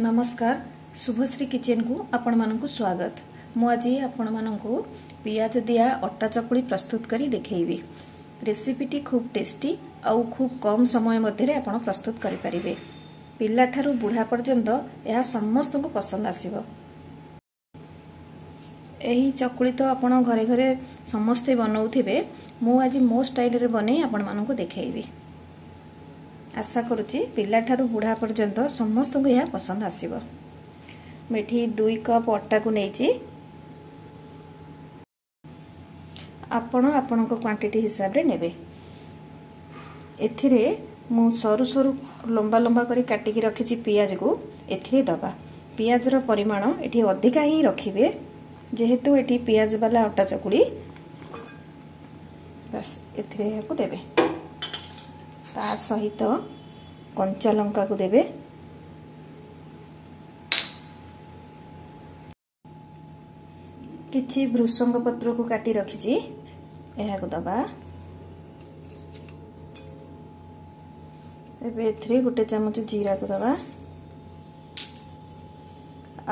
नमस्कार शुभश्री किचन को आपण मानक स्वागत। मु आज आपण मानक पियाज दिया अटा चकुली प्रस्तुत करी देखैबी। रेसिपीटी खूब टेस्टी आउ खूब कम समय मध्य आपण प्रस्तुत करि परिबे। पिल्ला ठारू बुढ़ा पर्यंत यह समस्त को पसंद आसीबो। एही चकुली तो आपण घरे घरे समस्ते बनाउथिबे। मु आज मो स्टाइल रे बनै आपण मानक देखैबी। आशा करुच्ची पिला ठारू बुढ़ा पर्यंत समस्त को यह पसंद आसीबो। मेठी 2 कप अटा को नेची आपण आपनको क्वांटिटी हिसाब रे नेबे। एथिरे मु सरू सरू लंबा लंबा करी काटी की रखिची पियाज को एथिरे दबा। पियाज रो परिमाण एठी अधिका ही रखिबे जेहेतु एठी पियाज वाला अटा चकुली बस एथिरे को देबे। ता सहित कंचा लंका को देबे। किछि भृषंग पत्र को काटी रखिछि एहा को दबा। एबे एथिरे गोटे चमच जीरा को दबा।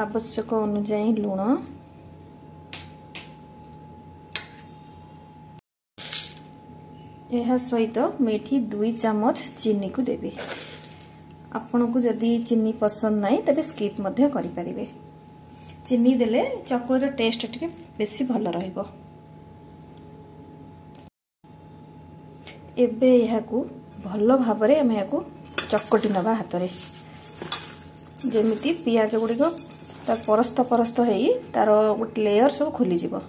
आवश्यक अनुसार लूण, यह सहित मेठी 2 चमच चीनी को देबे। आपन को जदी चीनी पसंद नहीं तबे स्किप मध्य करि परिबे। चीनी देले चकुली रो टेस्ट टिके बेसी भलो रहइबो। एबे यहा को भलो भाबरे हम याको चकटी नबा हाथ रे जेमिति पियाज गुडी को तार परस्त परस्त हेई तार गोटे लेयर सब खोली जिवो।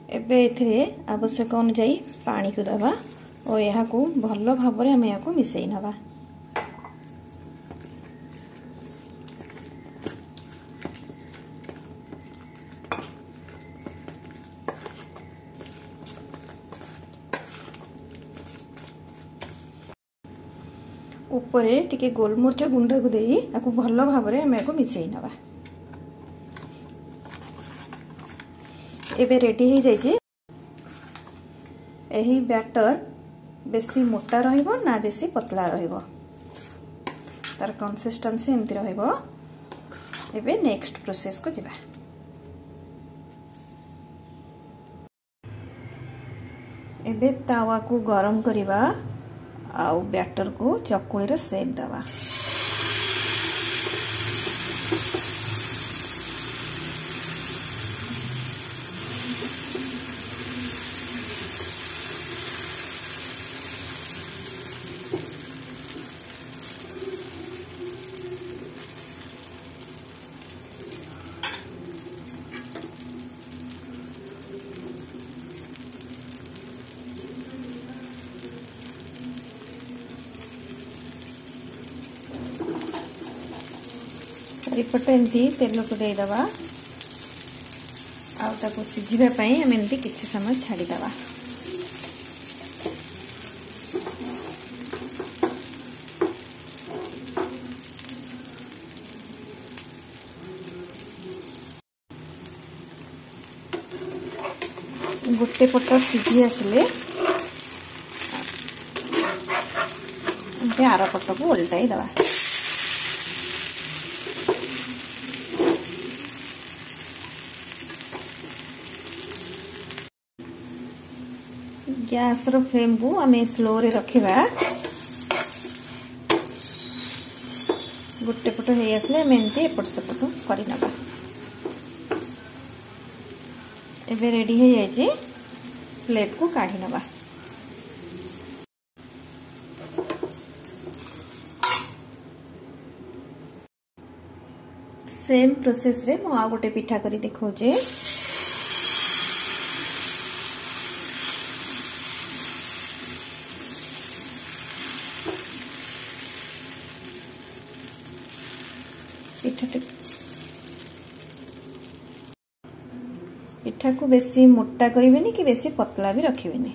एबे एथिरे आवश्यक अनुसार पानी को दबा और यहा को भलो भाबरे हम याको मिसई नबा। ऊपरे टिके गोलमरिच गुंडा को देई याको भलो भाबरे हम याको मिसई नबा। एबे रेडी हो जाइए। एही बैटर बेसी मोटा रहिबो ना बेसी पतला रहिबो, तार कंसिस्टेंसी एमति रहिबो। एबे नेक्स्ट प्रोसेस को जिबा। एबे तावा को गरम करिबा आउ बैटर को चकुली रे सेक दबा। चारिपटे एमती तेल को दे दबा आउ ताको सिझिबा पई हम एमती किछि समय छाडी दबा। गोटे पट सिझी आसले आर पट को उल्टाई दबा। गैस रो फ्लेम को आमे स्लो रे रखिबा। गोटे पट हे आसले हम एमती एपट सेपट करि नबा। एबे रेडी हो जाइए। प्लेट को काढ़ी नबा। सेम प्रोसेस रे मु आ गोटे पिठा करी देखौजे। पिठा को बेसी मोटा करिवेनी कि बेसी पतला भी रखिवेनी।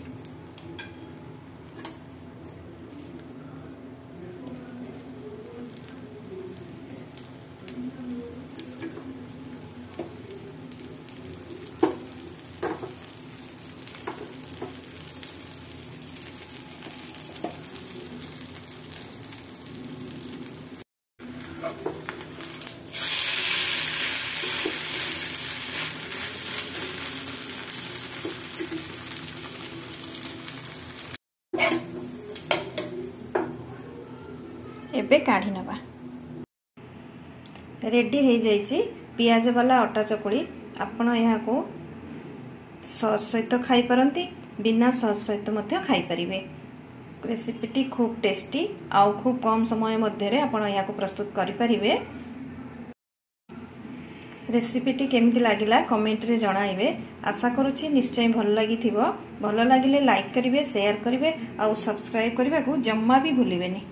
एबे काढ़ी नबा। रेडी हो जाइए पियाज वाला अटा चकुली। आपण यहाँ को सॉस सहित खाई पारंती, बिना सॉस सहित मध्य खाई परिबे। रेसिपीटी खूब टेस्टी आउ खूब कम समय मध्य आपण यहाँ को प्रस्तुत करि परिबे। रेसिपीटी केमिति लागिला कमेंट रे जणाइबे। आशा करूछि निश्चय भल लागिथिबो। भल लागिले लाइक करिवे, शेयर करिवे आउ सब्सक्राइब करबा को जम्मा भी भूलिबेनी।